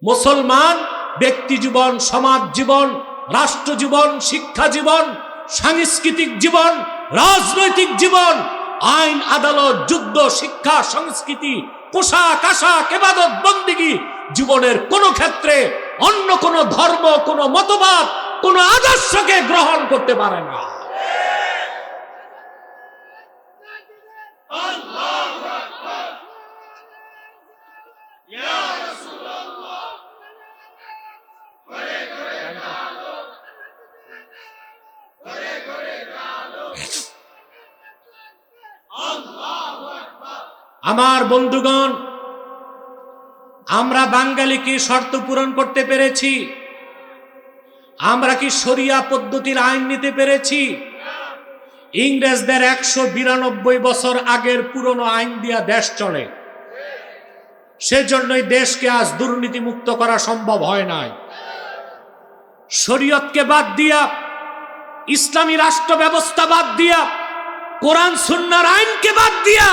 মুসলমান ব্যক্তি জীবন, সমাজ জীবন, রাষ্ট্র জীবন, শিক্ষা জীবন, সাংস্কৃতিক জীবন, রাজনৈতিক জীবন, আইন আদালত, যুদ্ধ, শিক্ষা, সংস্কৃতি, পোশাক আশাক, ইবাদত বন্দেগী জীবনের কোন ক্ষেত্রে অন্য কোন ধর্ম, কোন মতবাদ, কোন আদর্শকে গ্রহণ করতে পারে না। আমার বন্ধুগণ, আমরা বাঙালি কি শর্ত পূরণ করতে পেরেছি? আমরা কি শরিয়া পদ্ধতির আইন নিতে পেরেছি? ইংরেজদের 192 বছর আগের পুরনো আইন দিয়া দেশ চলে, সেজন্যই দেশকে আজ দুর্নীতি মুক্ত করা সম্ভব হয় নাই। শরীয়তকে বাদ দিয়া, ইসলামী রাষ্ট্র ব্যবস্থা বাদ দিয়া, কোরআন সুন্নাহর আইনকে বাদ দিয়া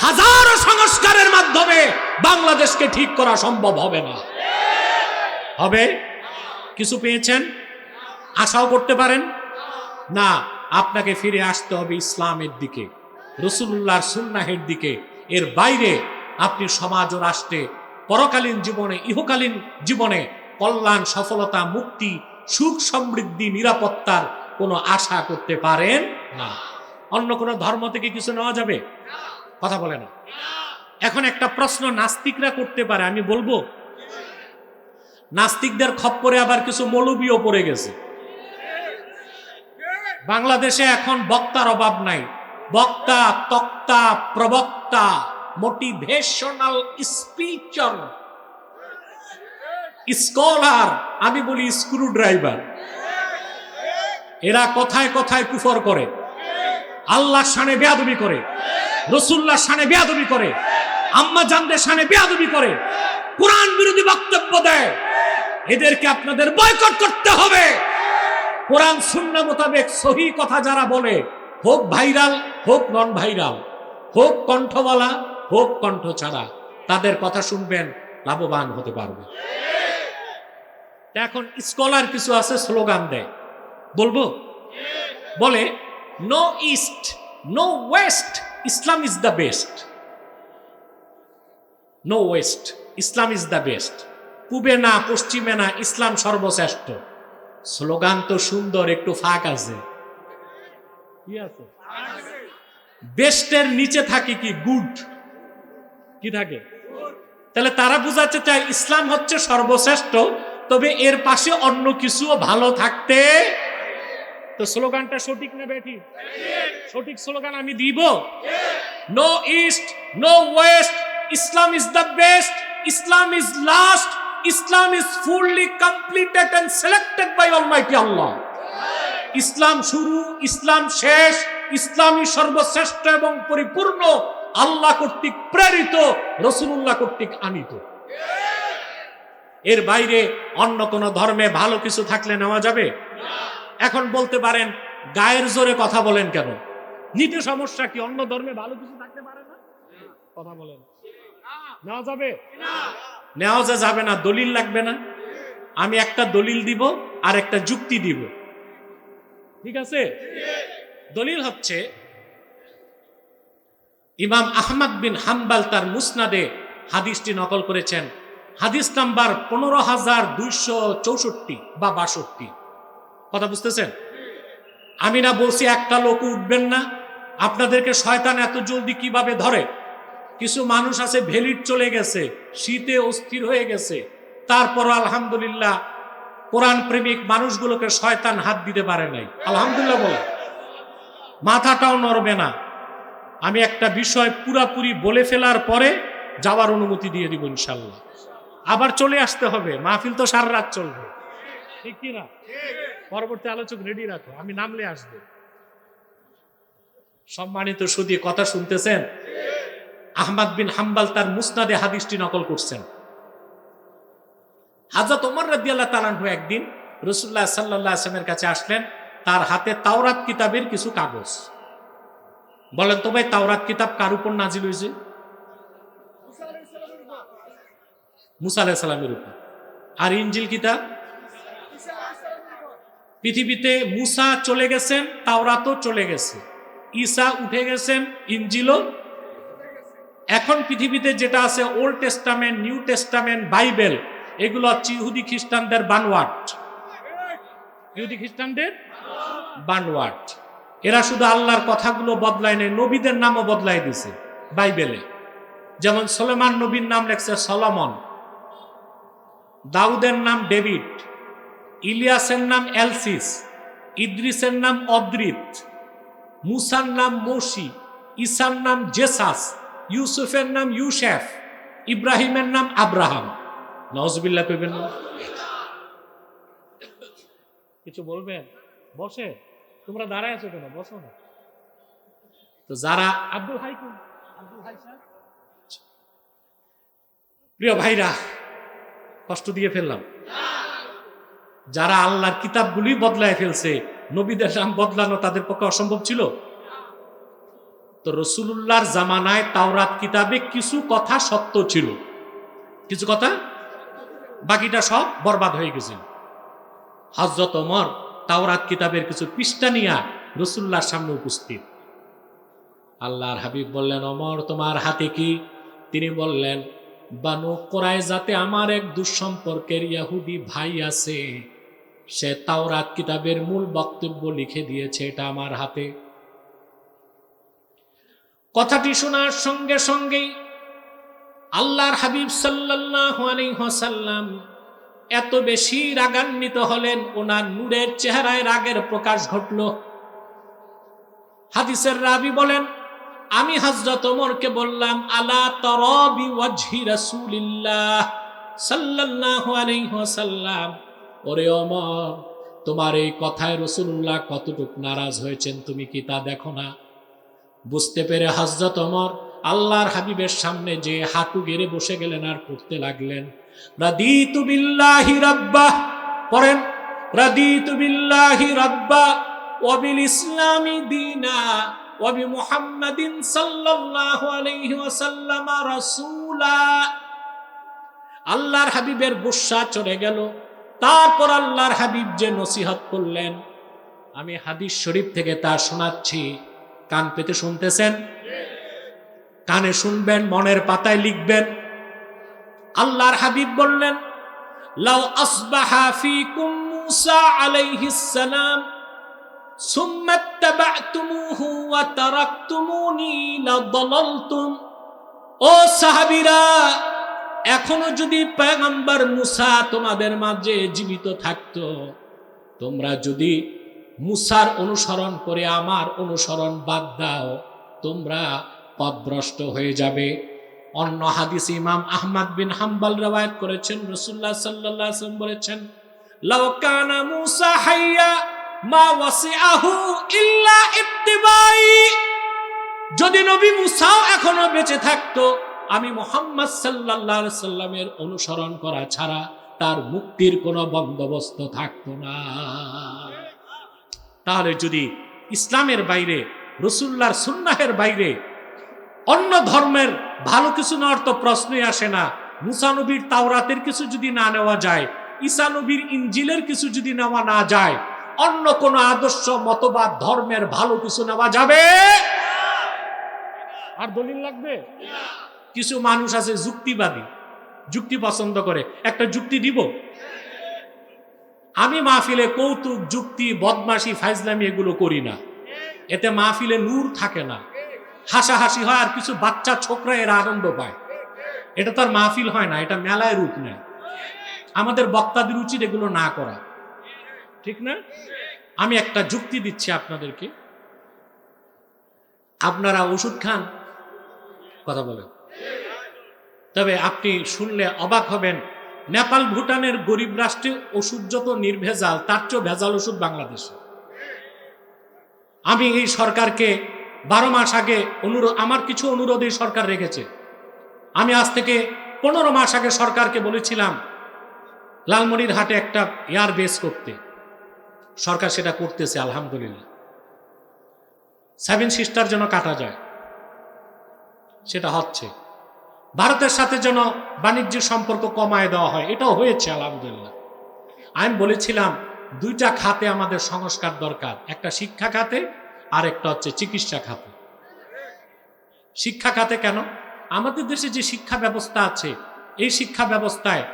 হাজারো সংস্কারের মাধ্যমে বাংলাদেশকে ঠিক করা সম্ভব হবে না। হবে? কিছু পেয়েছেন? আশাও করতে পারেন না। আপনাকে ফিরে আসতে হবে ইসলামের দিকে, রাসূলুল্লাহর সুন্নাহের দিকে। এর বাইরে আপনি সমাজ ও রাষ্ট্রে, পরকালীন জীবনে, ইহকালীন জীবনে কল্যাণ, সফলতা, মুক্তি, সুখ, সমৃদ্ধি, নিরাপত্তার কোনো আশা করতে পারেন না। অন্য কোনো ধর্ম থেকে কিছু নেওয়া যাবে? কথা বলে না। এখন একটা প্রশ্ন নাস্তিকরা করতে পারে, আমি বলবো। নাস্তিকদের খপ্পরে আবার কিছু মৌলবীও পড়ে গেছে। বাংলাদেশে এখন বক্তার অভাব নাই। বক্তা, তক্তা, প্রবক্তা, মোটিভেশনাল স্পিচার, স্কলার, আমি বলি স্ক্রু ড্রাইভার, এরা কথায় কথায় কুফর করে, আল্লাহর শানে বেয়াদবি করে, রাসূলুল্লাহর শানে বেয়াদবি করে, আম্মা জানদের শানে বেয়াদবি করে, কোরআন বিরোধী বক্তব্য দেয়। এদেরকে আপনাদের বয়কট করতে হবে। কোরআন সুন্নাহ মোতাবেক সহি কথা যারা বলে, হোক ভাইরাল, হোক নন ভাইরাল, হোক কণ্ঠওয়ালা, হোক কণ্ঠ ছাড়া, তাদের কথা শুনবেন, লাভবান হতে পারবে। এখন স্কলার কিছু আছে, স্লোগান দেয়, বলবো? বলে, no east, no west, Islam is the best. No west, Islam is the best. পূবে না, পশ্চিমে না, ইসলাম সর্বশ্রেষ্ঠ। স্লোগান তো সুন্দর, একটু ফাঁক আছে। কি আছে? বেস্টের নিচে থাকে কি? গুড। কি থাকে? তাহলে তারা বুঝাতে চায় ইসলাম হচ্ছে সর্বশ্রেষ্ঠ, তবে এর পাশে অন্য কিছুও ভালো থাকতে। তো স্লোগানটা সঠিক না বেঠিক? সঠিক স্লোগান আমি দিব। No east, no west, Islam is the best, Islam is last, Islam is fully completed and selected by almighty Allah. ইসলাম শুরু, ইসলাম শেষ, ইসলামই সর্বশ্রেষ্ঠ এবং পরিপূর্ণ, আল্লাহ কর্তৃক প্রেরিত, রাসূলুল্লাহ কর্তৃক আনিত। এর বাইরে অন্য কোন ধর্মে ভালো কিছু থাকলে নেওয়া যাবে? এখন বলতে পারেন, গায়ের জোরে কথা বলেন কেন? নিতে সমস্যা কি? অন্য ধর্মে ভালো কিছু থাকতে পারে না? কথা বলেন, নেওয়া যাবে? নেওয়া যাবে না। দলিল লাগবে না? আমি একটা দলিল দিব আর একটা যুক্তি দিব, ঠিক আছে? দলিল হচ্ছে, ইমাম আহমদ বিন হাম্বল তার মুসনাদে হাদিসটি নকল করেছেন। হাদিস নাম্বার 15,264 বা 62। কথা বুঝতেছেন? আমি না বলছি একটা লোক উঠবেন না? আপনাদেরকে শয়তান এত জলদি কিভাবে ধরে? কিছু মানুষ আছে ভ্যালিড চলে গেছে, শীতে অস্থির হয়ে গেছে, তারপর আলহামদুলিল্লাহ কোরআন প্রেমিক মানুষগুলোকে শয়তান হাত দিতে পারে নাই। আলহামদুলিল্লাহ বলে, মাথাটাও নড়বে না। আমি একটা বিষয় পুরাপুরি বলে ফেলার পরে যাওয়ার অনুমতি দিয়ে দিব ইনশাল্লাহ। আবার চলে আসতে হবে, মাহফিল তো সারা রাত চলবে, ঠিক কি না? পরবর্তী আলোচক রেডি রাখো, আমি নামলে আসবে। সম্মানিত সুধী, কথা শুনতেছেন? আহমদ বিন হাম্বল তার মুসনাদে হাদিসটি নকল করছেন। হযরত ওমর রাদিয়াল্লাহু তাআলা আনহু একদিন রাসূলুল্লাহ সাল্লাল্লাহু আলাইহি ওয়াসাল্লামের কাছে আসলেন। তার হাতে তাওরাত কিতাবের কিছু কাগজ। বলেন তো ভাই, তাওরাত কিতাব কার উপর নাজিল হয়েছে? মুসা আলাইহিস সালামের উপর। আর ইনজিল কিতাব? পৃথিবীতে মুসা চলে গেছেন, তাওরাতও চলে গেছে, ঈসা উঠে গেছেন, ইনজিলও। এখন পৃথিবীতে যেটা আছে old testament, new testament, Bible, এগুলো হচ্ছে ইহুদি খ্রিস্টানদের বানওয়ার্ড। ইহুদি খ্রিস্টানদের বানওয়ার্ড। এরা শুধু আল্লাহর কথাগুলো বদলায় নেই, নবীদের নামও বদলাই দিছে বাইবেলে। যেমন সলোমান নবীর নাম লেখছে সলোমন, দাউদের নাম ডেভিড, ইলিয়াসের নাম এলসিস, ইদ্রিসের নাম অদ্রিত, মুসার নাম মোশি, ঈসার নাম জেসাস, ইউসুফের নাম ইউসেফ, ইব্রাহিমের নাম আব্রাহাম। নওয়াজবিল্লাহ কইবেন না? কিছু বলবেন? বসে, তোমরা দাঁড়ায় আছো কেন? বসো না তো। যারা আব্দুল হাই, আব্দুল হাই স্যার, প্রিয় ভাইরা, কষ্ট দিয়ে ফেললাম? যারা আল্লাহর কিতাবগুলি বদলায় ফেলছে, নবীদের নাম বদলানো তাদের পক্ষে অসম্ভব ছিল? তো রাসূলুল্লাহর জামানায় তাওরাত কিতাবে কিছু কথা সত্য ছিল, কিছু কথা, বাকিটা সব বরবাদ হয়ে গেছিল। হযরত ওমর তাওরাত কিতাবের কিছু পৃষ্ঠা নিয়ে রাসূলুল্লাহর সামনে উপস্থিত। আল্লাহর হাবিব বললেন, ওমর তোমার হাতে কি? তিনি বললেন, বানু কুরাইজাতে আমার এক দুঃসম্পর্কের ইহুদি ভাই আছে, সে তাওরাত কিতাবের মূল বক্তব্য লিখে দিয়েছে, এটা আমার হাতে। কথাটি শোনার সঙ্গে সঙ্গেই আল্লাহর হাবিব সাল্লাল্লাহু আলাইহি ওয়াসাল্লাম এত বেশি রাগান্বিত হলেন, ওনার নূরের চেহারায় রাগের প্রকাশ ঘটল। হাদিসের রাবি বলেন, আমি হযরত ওমরকে বললাম, আলা তারা বিওয়াজহি রাসূলিল্লাহ সাল্লাল্লাহু আলাইহি ওয়াসাল্লাম, ওরে ওমর, তোমার এই কথায় রাসূলুল্লাহ কতটুকু নারাজ হয়েছেন তুমি কি তা দেখো না? বুঝতে পেরে হযরত ওমর আল্লাহর হাবিবের সামনে যে হাঁটু গেড়ে বসে গেলেন আর পড়তে লাগলেন, রাদিতু বিল্লাহি রাব্বা, পড়েন, রাদিতু বিল্লাহি রাব্বা ওয়া বিল ইসলামি দীনা ওয়া বি মুহাম্মাদিন সাল্লাল্লাহু আলাইহি ওয়াসাল্লাম রাসূলা। আল্লাহর হাবিবের গুসা চলে গেল। তারপর আল্লাহর হাবিব যে নসিহত করলেন, আমি হাদিস শরীফ থেকে তা শোনাচ্ছি, কান পেতে শুনতেছেন? কানে শুনবেন, মনের পাতায় লিখবেন। আল্লাহর হাবিব বললেন, লাউ আসবাহা ফীকুম মূসা আলাইহিস সালাম সুম্মা ইত্তাবা'তুমুহু ওয়া তারাকতুমুনি লাদালালতুম। ও সাহাবীরা, এখনো যদি পয়গম্বর মূসা তোমাদের মাঝে জীবিত থাকতো, তোমরা যদি মূসার অনুসরণ করে আমার অনুসরণ বাদ দাও, তোমরা পথভ্রষ্ট হয়ে যাবে। অন্য হাদিস ইমাম আহমদ বিন হাম্বল রওয়ায়াত করেছেন, রাসূলুল্লাহ সাল্লাল্লাহু আলাইহি ওয়াসাল্লাম বলেছেন, লাউ কানা মূসা হাইয়া মা ওয়াসিআহু ইল্লা ইত্তিবাই। যদি নবী মূসাও এখনো বেঁচে থাকতো, আমি মুহাম্মদ সাল্লাল্লাহু আলাইহি ওয়াসাল্লামের অনুসরণ করা ছাড়া তার মুক্তির কোনো বন্দোবস্ত থাকতো না। তাহলে যদি ইসলামের বাইরে, রাসূলুল্লাহর সুন্নাহের বাইরে অন্য ধর্মের ভালো কিছু নেওয়ার তো প্রশ্নই আসে না। মুসা নবীর তাওরাতের কিছু যদি না নেওয়া যায়, ঈসা নবীর ইনজিলের কিছু যদি নেওয়া না যায়, অন্য কোন আদর্শ, মতবাদ, ধর্মের ভালো কিছু নেওয়া যাবে? আর দলিল লাগবে? কিছু মানুষ আছে যুক্তিবাদী, যুক্তি পছন্দ করে। একটা যুক্তি দিব? আমি মাহফিলে কৌতুক, যুক্তি, বদমাশি, ফাইজলামি এগুলো করি না। এতে মাহফিলে নূর থাকে না, হাসাহাসি হয়, আর কিছু বাচ্চা ছোকরা এরা আনন্দ পায়। এটা তো আর মাহফিল হয় না, এটা মেলায় রূপ নেয়। আমাদের বক্তাদের উচিত এগুলো না করা, ঠিক না? আমি একটা যুক্তি দিচ্ছি আপনাদেরকে। আপনারা ওষুধ খান, কথা বলেন, তবে আপনি শুনলে অবাক হবেন, নেপাল ভুটানের গরিব রাষ্ট্রে ওষুধ যত নির্ভেজাল, তার চেয়েও ভেজাল ওষুধ বাংলাদেশে। আমি এই সরকারকে 12 মাস আগে আমার কিছু অনুরোধ এই সরকার রেখেছে। আমি আজ থেকে 15 মাস আগে সরকারকে বলেছিলাম লালমনিরহাটে একটা এয়ার বেস করতে। সরকার সেটা করতেছে আলহামদুলিল্লাহ। 7 সিস্টার যেন কাটা যায়, সেটা হচ্ছে। ভারতের সাথে যেন বাণিজ্য সম্পর্ক কমায় দেওয়া হয়, এটাও হয়েছে আলহামদুলিল্লাহ। আমি বলেছিলাম দুইটা খাতে আমাদের সংস্কার দরকার, একটা শিক্ষা খাতে আর একটা হচ্ছে চিকিৎসা খাতে। শিক্ষা খাতে কেন? আমাদের দেশে যে শিক্ষা ব্যবস্থা আছে, এই শিক্ষা ব্যবস্থায়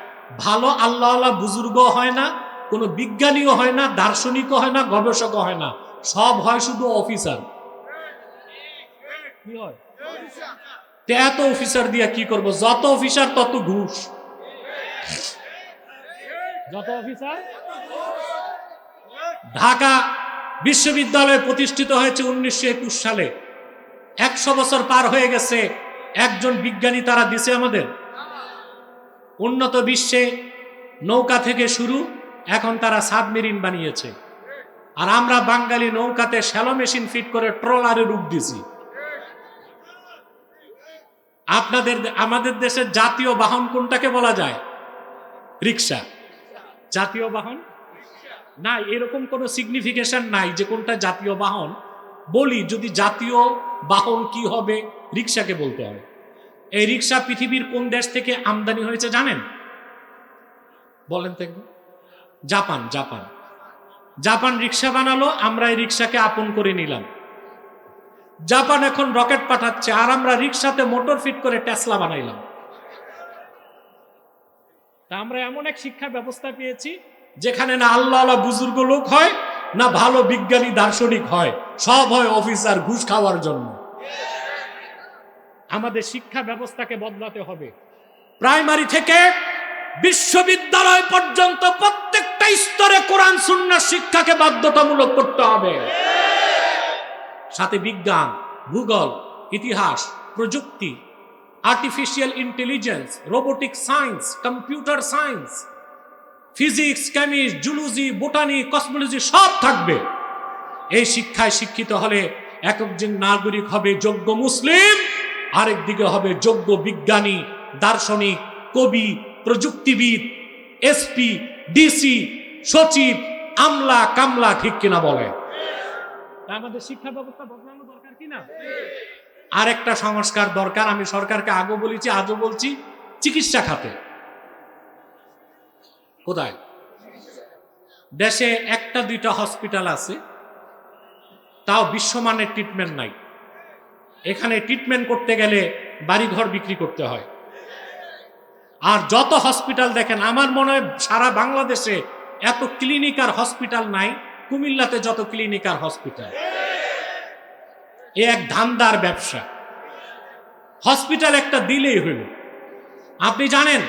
ভালো আল্লাহওয়ালা বুজুর্গ হয় না, কোনো বিজ্ঞানীও হয় না, দার্শনিকও হয় না, গবেষকও হয় না, সব হয় শুধু অফিসার। কি হয়? এত অফিসার দিয়া কি করব? যত অফিসার তত ঘুষ। যত অফিসার। ঢাকা বিশ্ববিদ্যালয় প্রতিষ্ঠিত হয়েছে 1921 সালে। 100 বছর পার হয়ে গেছে, একজন বিজ্ঞানী তারা দিছে আমাদের? উন্নত বিশ্বে নৌকা থেকে শুরু, এখন তারা সাবমেরিন বানিয়েছে, আর আমরা বাঙালি নৌকাতে শ্যালো মেশিন ফিট করে ট্রলারে রূপ দিছি। আমাদের দেশের জাতীয় বাহন কোনটাকে বলা যায়? রিক্সা। জাতীয় বাহন না, এরকম কোনো সিগনিফিকেশন নাই যে কোনটা জাতীয় বাহন। বলি যদি জাতীয় বাহন কি হবে, রিক্সাকে বলতে হবে। এই রিক্সা পৃথিবীর কোন দেশ থেকে আমদানি হয়েছে জানেন? বলেন তো একদম। জাপান। জাপান জাপান রিক্সা বানালো, আমরা এই রিক্সাকে আপন করে নিলাম। জাপান এখন রকেট পাঠাচ্ছে, আর আমরা রিক্সাতে মোটর ফিট করে টেসলা বানাইলাম। তা আমরা এমন এক শিক্ষা ব্যবস্থা পেয়েছি যেখানে না আল্লাহ বুজুর্গ লোক হয়, না ভালো বিজ্ঞানী দার্শনিক হয়, সব হয় অফিসার ঘুষ খাওয়ার জন্য। আমাদের শিক্ষা ব্যবস্থাকে বদলাতে হবে। প্রাইমারি থেকে বিশ্ববিদ্যালয় পর্যন্ত প্রত্যেকটা স্তরে কোরআন সুন্নাহ শিক্ষাকে বাধ্যতামূলক করতে হবে। সাথে বিজ্ঞান, ভূগোল, ইতিহাস, প্রযুক্তি, artificial intelligence, robotic science, computer science, physics, chemistry, zoology, botany, cosmology সব থাকবে। এই শিক্ষায় শিক্ষিত হলে একজন নাগরিক হবে যোগ্য মুসলিম, আরেকদিকে হবে যোগ্য বিজ্ঞানী, দার্শনিক, কবি, প্রযুক্তিবিদ, এসপি, ডিসি, সচিব, আমলা, কামলা। ঠিক কিনা বলে? আমাদের শিক্ষা ব্যবস্থা বদলানো দরকার কিনা? আর একটা সংস্কার দরকার, আমি সরকারকে আগেও বলেছি, আজও বলছি, চিকিৎসা খাতে। কোথায়? দেশে একটা দুইটা হসপিটাল আছে, তাও বিশ্বমানের ট্রিটমেন্ট নাই। এখানে ট্রিটমেন্ট করতে গেলে বাড়িঘর বিক্রি করতে হয়। আর যত হসপিটাল দেখেন, আমার মনে হয় সারা বাংলাদেশে এত ক্লিনিক আর হসপিটাল নাই কুমিল্লাতে যত ক্লিনিক আর হসপিটাল। এ এক ধান্দার ব্যবসা। হসপিটাল একটা দিলেই হইল। আপনি জানেন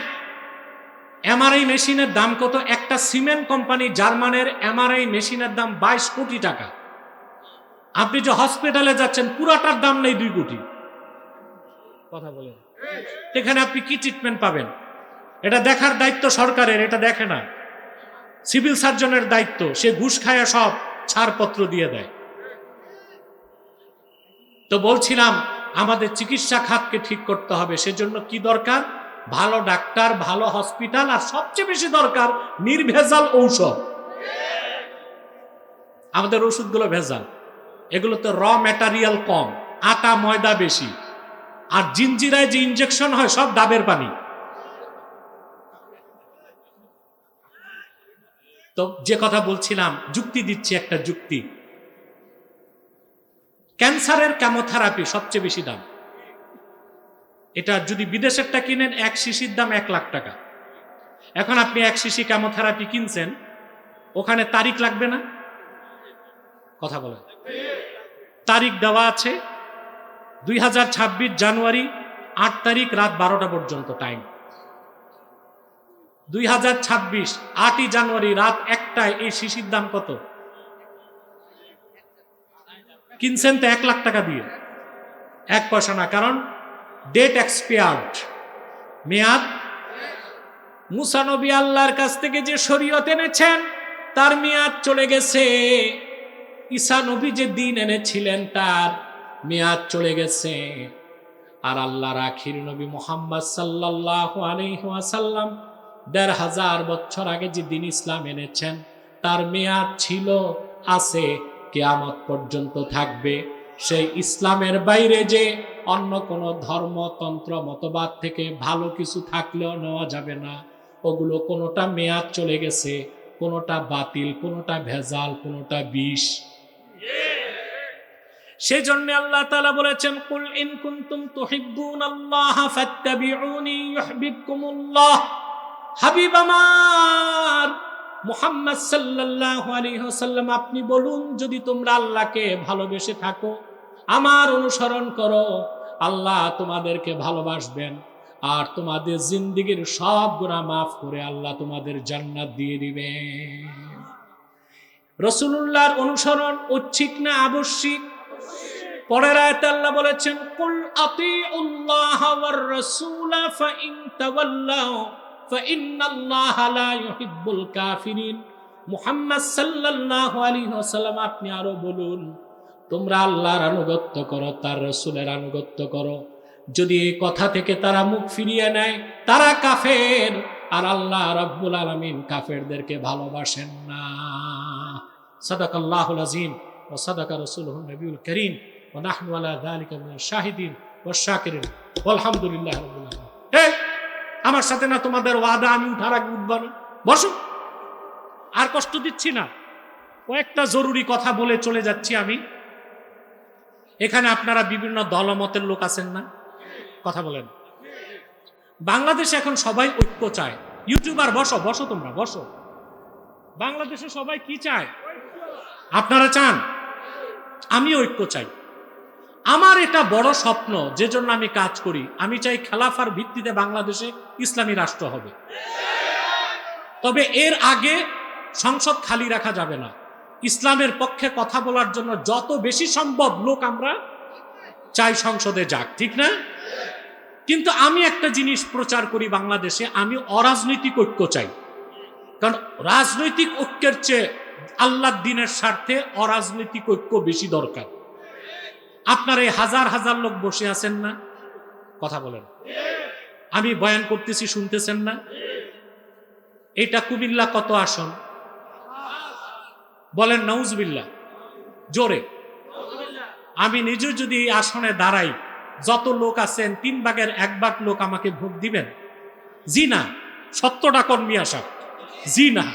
এমআরআই মেশিনের দাম কত? একটা সিমেন্ট কোম্পানি জার্মানের এমআরআই মেশিনের দাম 22 কোটি টাকা। আপনি যে হসপিটালে যাচ্ছেন পুরাটার দাম নেই 2 কোটি। কথা বলেন, এখানে আপনি কি ট্রিটমেন্ট পাবেন? এটা দেখার দায়িত্ব সরকারের, এটা দেখে না। সিভিল সার্জনের দায়িত্ব, সে ঘুষ খায় সব ছাড়পত্র দিয়ে দেয়। তো বলছিলাম আমাদের চিকিৎসা খাতকে ঠিক করতে হবে। সেজন্য কি দরকার? ভালো ডাক্তার, ভালো হসপিটাল, আর সবচেয়ে বেশি দরকার নির্ভেজাল ঔষধ। আমাদের ওষুধগুলো ভেজাল, এগুলোতে র ম্যাটেরিয়াল কম, আটা ময়দা বেশি, আর জিঞ্জিরায় যে ইনজেকশন হয় সব ডাবের পানি। তো যে কথা বলছিলাম, যুক্তি দিচ্ছি, একটা যুক্তি। ক্যান্সারের কেমোথেরাপি সবচেয়ে বেশি দাম। এটা যদি বিদেশেরটা কিনেন, এক শিশির দাম 1 লাখ টাকা। এখন আপনি এক শিশি কেমোথেরাপি কিনছেন, ওখানে তারিখ লাগবে না? কথা বলেন। তারিখ দেওয়া আছে 2026 জানুয়ারি 8 তারিখ রাত 12টা পর্যন্ত টাইম। 2026 8ই জানুয়ারি রাত 1টায় এই শিশির দাম কত? কিনছেন তো 1 লাখ টাকা দিয়ে, 1 পয়সা না, কারণ ডেট এক্সপায়ার্ড, মেয়াদ। মুসা নবী আল্লাহর কাছ থেকে যে শরীয়ত এনেছেন তার মেয়াদ চলে গেছে। ঈসা নবী যে দিন এনেছিলেন তার মেয়াদ চলে গেছে। আর আল্লাহর আখির নবী মুহাম্মদ সাল্লাল্লাহু আলাইহি ওয়াসাল্লাম 1500 বছর আগে যে দিন ইসলাম এনেছেন তার মেয়াদ ছিল, আছে, কিয়ামত পর্যন্ত থাকবে। সেই ইসলামের বাইরে যে অন্য কোনো ধর্মতন্ত্র মতবাদ থেকে ভালো কিছু থাকলেও নেওয়া যাবে না। ওগুলো কোনোটা মেয়াদ চলে গেছে, কোনোটা বাতিল, কোনোটা ভেজাল, কোনোটা বিষ। সেই জন্য আল্লাহ তাআলা বলেছেন, কুল ইন কুনতুম তুহিব্বুনাল্লাহ ফাত্তাবিউনি ইউহিব্বুকুমুল্লাহ। হাবিব আমার মুহাম্মদ সাল্লাল্লাহু আলাইহি ওয়াসাল্লাম, আপনি বলুন, যদি তোমরা আল্লাহকে ভালোবেসে থাকো, আমার অনুসরণ করো, আল্লাহ তোমাদেরকে ভালোবাসবেন, আর তোমাদের জিন্দেগীর সব গুনাহ মাফ করে আল্লাহ তোমাদের জান্নাত দিয়ে দিবেন। রাসূলুল্লাহর অনুসরণ ঐচ্ছিক না আবশ্যিক? পরের আয়াতে আল্লাহ বলেছেন, কুল আতিউল্লাহ ওয়ার রাসূলা ফাইন তাওয়াল্লাউ ফাইন্নাল্লাহা লা ইউহিব্বুল কাফিরিন। মুহাম্মদ সাল্লাল্লাহু আলাইহি ওয়াসাল্লাম, আপনি আরো বলুন, তোমরা আল্লাহর আনুগত্য করো, তার রাসূলের আনুগত্য করো। যদি এই কথা থেকে তারা মুখ ফিরিয়ে নেয়, তারা কাফের, আর আল্লাহ রাব্বুল আলামিন কাফেরদেরকে ভালোবাসেন না। সাদাকাল্লাহুল আযীম ওয়া সাদাকা রাসূলুহুন নবিয়ুল কারীম ওয়া নাহনু আলা যালিকা মিনাশ শাহিদিন ওয়াশ শাকিরিন আলহামদুলিল্লাহি রাব্বিল আলামিন। এই আমার সাথে না তোমাদের ওয়াদা, আমি উঠার আগে উঠবা না? বসো, আর কষ্ট দিচ্ছি না। কয়েকটা জরুরি কথা বলে চলে যাচ্ছি আমি। এখানে আপনারা বিভিন্ন দলমতের লোক আছেন না? কথা বলেন। বাংলাদেশে এখন সবাই ঐক্য চায়। ইউটিউবার বসো, বসো, তোমরা বসো। বাংলাদেশে সবাই কি চায়? আপনারা চান? আমি ঐক্য চাই। আমার এটা বড় স্বপ্ন, যে জন্য আমি কাজ করি। আমি চাই খেলাফার ভিত্তিতে বাংলাদেশে ইসলামী রাষ্ট্র হবে। তবে এর আগে সংসদ খালি রাখা যাবে না। ইসলামের পক্ষে কথা বলার জন্য যত বেশি সম্ভব লোক আমরা চাই সংসদে যাক, ঠিক না? কিন্তু আমি একটা জিনিস প্রচার করি বাংলাদেশে, আমি অরাজনৈতিক ঐক্য চাই। কারণ রাজনৈতিক ঐক্যের চেয়ে আল্লাহর দ্বীনের স্বার্থে অরাজনৈতিক ঐক্য বেশি দরকার। আপনারা এই হাজার হাজার লোক বসে আছেন না? কথা বলেন। আমি বয়ান করতেছি, শুনতেছেন না? এটা কুমিল্লা কত আসন? বলেন নাউজুবিল্লাহ জোরে। আমি নিজে যদি এই আসনে দাঁড়াই, যত লোক আছেন 3/1 লোক আমাকে ভোট দিবেন? জি না। সত্যটা কর্মী আসা, জি না।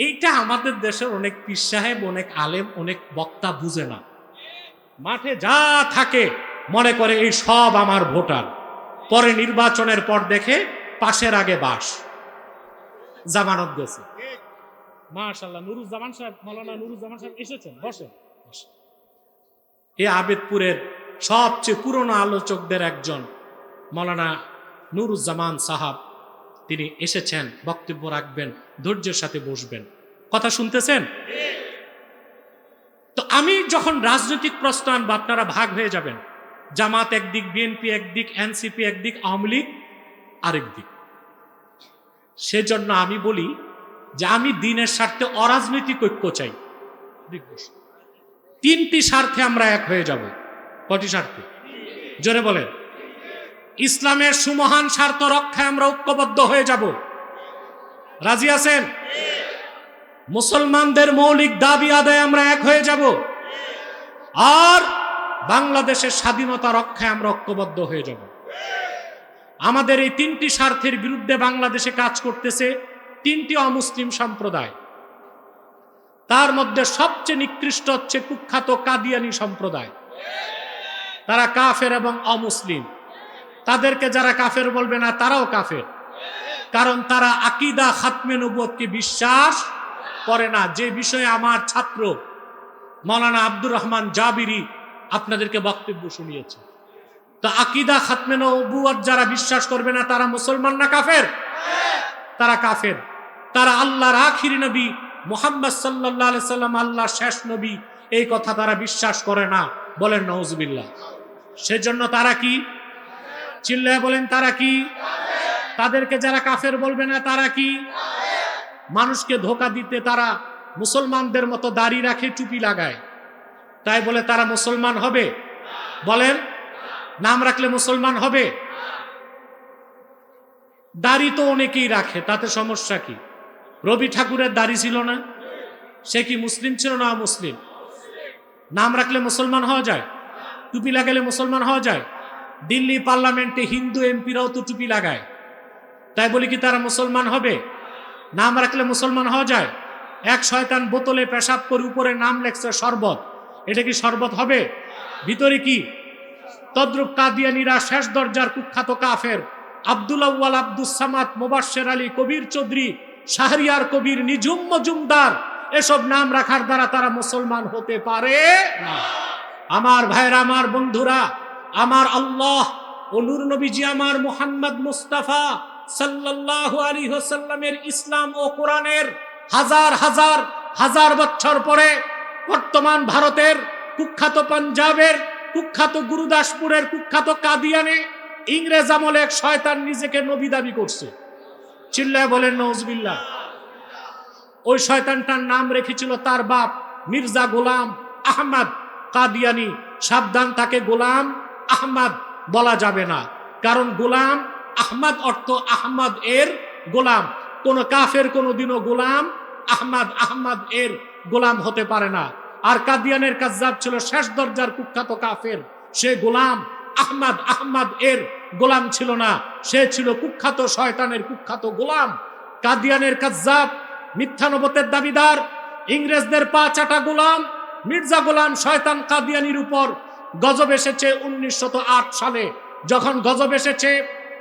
এইটা আমাদের দেশের অনেক পীর সাহেব, অনেক আলেম, অনেক বক্তা বুঝে না। মাঠে যা থাকে মনে করে এই সব আমার ভোটার, পরে নির্বাচনের পর দেখে পাশের আগে বাস। জামানত গেছে। মাশাআল্লাহ, নুরুজ্জামান সাহেব, মাওলানা নুরুজ্জামান সাহেব এসেছেন, বসেন। এই আবেদপুরের সবচেয়ে পুরনো আলোচকদের একজন মাওলানা নুরুজ্জামান সাহাব, তিনি এসেছেন, বক্তব্য রাখবেন, ধৈর্যের সাথে বসবেন। কথা শুনতেছেন? তো আমি যখন রাজনৈতিক প্রশ্ন আনবো, আপনারা ভাগ হয়ে যাবেন। জামাত একদিক, বিএনপি একদিক, এনসিপি একদিক, আওয়ামী লীগ আরেক দিক। সেজন্য আমি বলি যে আমি দ্বীনের স্বার্থে অরাজনৈতিক ঐক্য চাই। 3টি স্বার্থে আমরা এক হয়ে যাব। কয়টি স্বার্থে? জোরে বলেন। ইসলামের সুমহান স্বার্থ রক্ষায় আমরা ঐক্যবদ্ধ হয়ে যাব। রাজি আছেন? মুসলমানদের মৌলিক দাবি আদায় আমরা এক হয়ে যাব। আর বাংলাদেশের স্বাধীনতা রক্ষায় আমরা ঐক্যবদ্ধ হয়ে যাব। আমাদের এই 3টি স্বার্থের বিরুদ্ধে বাংলাদেশে কাজ করতেছে 3টি অমুসলিম সম্প্রদায়। তার মধ্যে সবচেয়ে নিকৃষ্ট হচ্ছে কুখ্যাত কাদিয়ানি সম্প্রদায়। তারা কাফের এবং অমুসলিম। তাদেরকে যারা কাফের বলবে না, তারাও কাফের। কারণ তারা আকীদা খাতমে নবুয়তকে বিশ্বাস করে না, যে বিষয়ে আমার ছাত্র মাওলানা আব্দুর রহমান জাবিরি আপনাদেরকে বক্তব্য শুনিয়েছে। তো আকীদা খাতমে নবুয়ত যারা বিশ্বাস করবে না, তারা মুসলমান না কাফের? তারা কাফের। তারা আল্লাহর আখিরি নবী মুহাম্মদ সাল্লাল্লাহু আলাইহি সাল্লাম আল্লাহর শেষ নবী, এই কথা তারা বিশ্বাস করে না। বলেন নাউজুবিল্লাহ। সেজন্য তারা কি? চিল্লায় বলেন, তারা কি? তাদেরকে যারা কাফের বলবে না, তারা কি? মানুষকে ধোঁকা দিতে তারা মুসলমানদের মতো দাড়ি রাখে, টুপি লাগায়। তাই বলে তারা মুসলমান হবে? বলেন, নাম রাখলে মুসলমান হবে? দাড়ি তো অনেকেই রাখে, তাতে সমস্যা কি? রবি ঠাকুরের দাড়ি ছিল না? সে কি মুসলিম ছিল না মুসলিম? নাম রাখলে মুসলমান হওয়া যায়? টুপি লাগালে মুসলমান হওয়া যায়? দিল্লি পার্লামেন্টে হিন্দু এমপিরাও তো টুপি লাগায়, তাই বলি কি তারা মুসলমান হবে? নাম রাখলে মুসলমান হওয়া যায়? এক শয়তান বোতলে পেশাব করে উপরে নাম লেখছে শরবত, এটা কি শরবত হবে? ভিতরে কি? তদ্রুপ কাদিয়ানীরা শেষ দরজার কুখ্যাত কাফের আব্দুল আউয়াল, আব্দুস সামাদ, মুবাশশির আলী, কবির চৌধুরী, শাহরিয়ার কবির, নিঝুম মজুমদার, এসব নাম রাখার দ্বারা তারা মুসলমান হতে পারে না। আমার ভাইরা, আমার বন্ধুরা, আমার আল্লাহ ও নূর নবীজি আমার মুহাম্মদ মুস্তাফা সাল্লাল্লাহু আলাইহি ওয়াসাল্লামের ইসলাম ও কোরআনের হাজার হাজার হাজার বছর পরে বর্তমান ভারতের কুখ্যাত পাঞ্জাবের কুখ্যাত গুরুদাসপুরের কুখ্যাত কাদিয়ানে ইংরেজ আমলে এক শয়তান নিজেকে নবী দাবি করছে। চিল্লায় বলেন নাউজুবিল্লাহ। ওই শয়তানটার নাম রেখেছিল তার বাপ মির্জা গোলাম আহমদ কাদিয়ানি। সাবধান, তাকে গোলাম আহমদ বলা যাবে না, কারণ গোলাম আহমদ অর্থ আহমদ এর গোলাম। কোন কাফের কোনদিনও গোলাম আহমদ এর গোলাম হতে পারে না। আর কাদিয়ানের কাজ্জাব ছিল শেষ দরজার কুখ্যাত কাফের, সে গোলাম আহমদ এর গোলাম ছিল না, সে ছিল কুখ্যাত শয়তানের কুখ্যাত গোলাম। কাদিয়ানের কাজ্জাব, মিথ্যা নবুয়তের দাবিদার, ইংরেজদের পা চাটা গোলাম মির্জা গোলাম শয়তান কাদিয়ানির উপর গজব এসেছে 1908 সালে। যখন গজব এসেছে,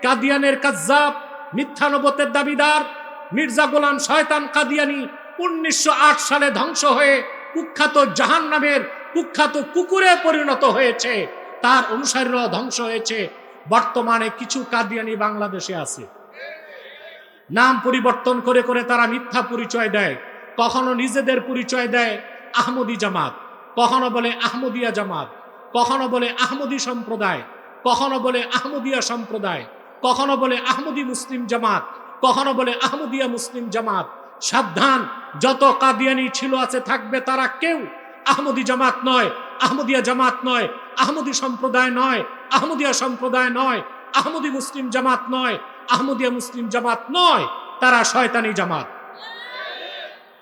কাদিয়ানের কাজ্জাব, মিথ্যা নবুয়তের দাবিদার মির্জা গোলাম শয়তান কাদিয়ানি 1908 সালে ধ্বংস হয়ে কুখ্যাত জাহান্নামের কুখ্যাত কুকুরে পরিণত হয়েছে, তার অনুসারীরা ধ্বংস হয়েছে। বর্তমানে কিছু কাদিয়ানি বাংলাদেশে আছে, নাম পরিবর্তন করে করে তারা মিথ্যা পরিচয় দেয়। কখনো নিজেদের পরিচয় দেয় আহমদি জামাত, কখনো বলে আহমদিয়া জামাত, কখনো বলে আহমদি সম্প্রদায়, কখনো বলে আহমদিয়া সম্প্রদায়, কখনো বলে আহমদি মুসলিম জামাত, কখনো বলে আহমদিয়া মুসলিম জামাত। সাবধান, যত কাদিয়ানি ছিল আছে থাকবে, তারা কেউ আহমদি জামাত নয়, আহমদিয়া জামাত নয়, আহমদি সম্প্রদায় নয়, আহমদিয়া সম্প্রদায় নয়, আহমদি মুসলিম জামাত নয়, আহমদিয়া মুসলিম জামাত নয়, তারা শয়তানি জামাত,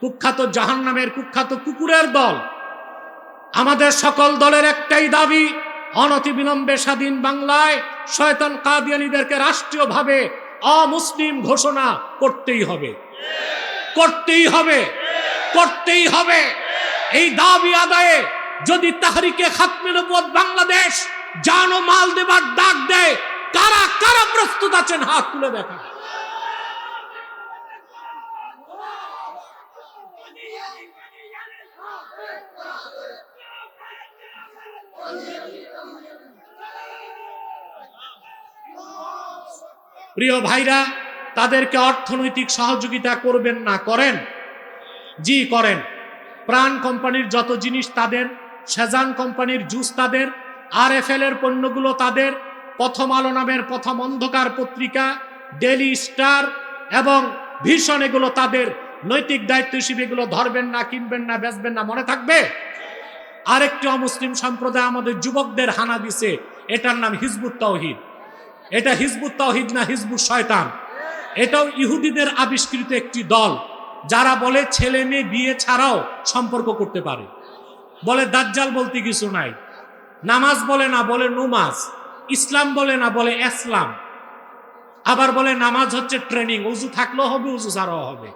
কুখ্যাত জাহান্নামের কুখ্যাত কুকুরের দল। আমাদের সকল দলের একটাই দাবি, অনতিবিলম্বে স্বাধীন বাংলায় শয়তান কাদিয়ানীদেরকে রাষ্ট্রীয়ভাবে অমুসলিম ঘোষণা করতেই হবে, করতেই হবে, করতেই হবে। এই দাবি আদায়ে যদি তাহরিকে খাতমে নবুয়ত বাংলাদেশ জান ও মাল দেবার ডাক দেয়, কারা কারা প্রস্তুত আছেন হাত তুলে দেখা। প্রিয় ভাইরা, তাদেরকে অর্থনৈতিক সহযোগিতা করবেন না? করেন? জি করেন। প্রাণ কোম্পানির যত জিনিস তাদের, সেজান কোম্পানির জুস তাদের, RFL এর পণ্যগুলো তাদের, প্রথম আলো নামের প্রথম অন্ধকার পত্রিকা, ডেইলি স্টার এবং ভিশন এগুলো তাদের। নৈতিক দায়িত্ব হিসেবে এগুলো ধরবেন না, কিনবেন না, বেচবেন না, মনে থাকবে। আরেকটি অমুসলিম সম্প্রদায় আমাদের যুবকদের হানা দিছে, এটার নাম হিজবুত তাওহীদ। এটা হিজবুত তাওহীদ না, হিজবুত শয়তান। এটাও ইহুদিদের আবিষ্কৃত একটি দল, যারা বলে ছেলে মেয়ে বিয়ে ছাড়াও সম্পর্ক করতে পারে, বলে দাজ্জাল বলতে কিছু নাই, নামাজ বলে না, বলে নুমাজ, ইসলাম বলে না, বলে ইসলাম, আবার বলে নামাজ হচ্ছে ট্রেনিং, উজু থাকলেও হবে, উজু ছাড়াও হবে।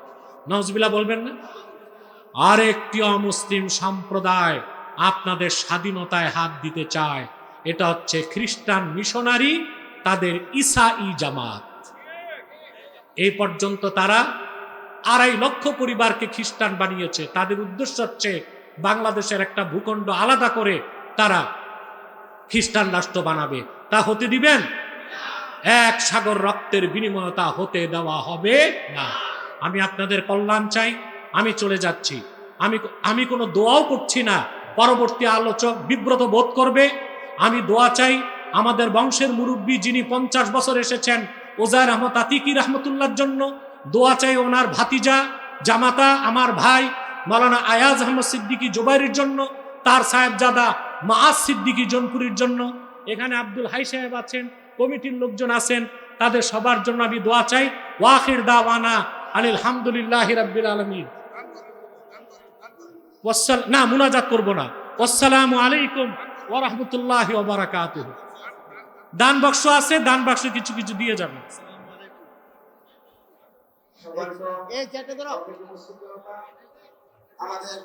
নাউজুবিল্লাহ বলবেন না? আর একটি অমুসলিম সম্প্রদায় আপনাদের স্বাধীনতায় হাত দিতে চায়, এটা হচ্ছে খ্রিস্টান মিশনারি, তাদের ঈসাই জামাত। এই পর্যন্ত তারা 2.5 লক্ষ পরিবারকে খ্রিস্টান বানিয়েছে। তাদের উদ্দেশ্য হচ্ছে বাংলাদেশের একটা ভূখণ্ড আলাদা করে তারা খ্রিস্টান রাষ্ট্র বানাবে। তা হতে দিবেন? এক সাগর রক্তের বিনিময়ে তা হতে দেওয়া হবে না। আমি আপনাদের কল্যাণ চাই। আমি চলে যাচ্ছি। আমি কোনো দোয়াও করছি না, পরবর্তী আলোচক বিব্রত বোধ করবে। আমি দোয়া চাই আমাদের বংশের মুরব্বী, যিনি 50 বছর এসেছেন, ওজায়ের আহমদ আতিকি রহমতুল্লাহর জন্য। দোয়া চাই ওনার ভাতিজা জামাতা আমার ভাই মাওলানা আয়াজ আহমদ সিদ্দিকী জুবাইরের জন্য, তার সাহেবজাদা মাআজ সিদ্দিকী জনপুরীর জন্য। এখানে আব্দুল হাই সাহেব আছেন, কমিটির লোকজন আছেন, তাদের সবার জন্য আমি দোয়া চাই। ওয়াখির দাওয়ানা আলহামদুলিল্লাহি রাব্বিল আলামিন। না, মুনাজাত করব না। আসসালামু আলাইকুম ওয়া রাহমাতুল্লাহি ওয়া বারাকাতুহু। দান বাক্স আছে, দান বাক্সে কিছু কিছু দিয়ে যাবেন। এই চারটে ধরো। আমাদের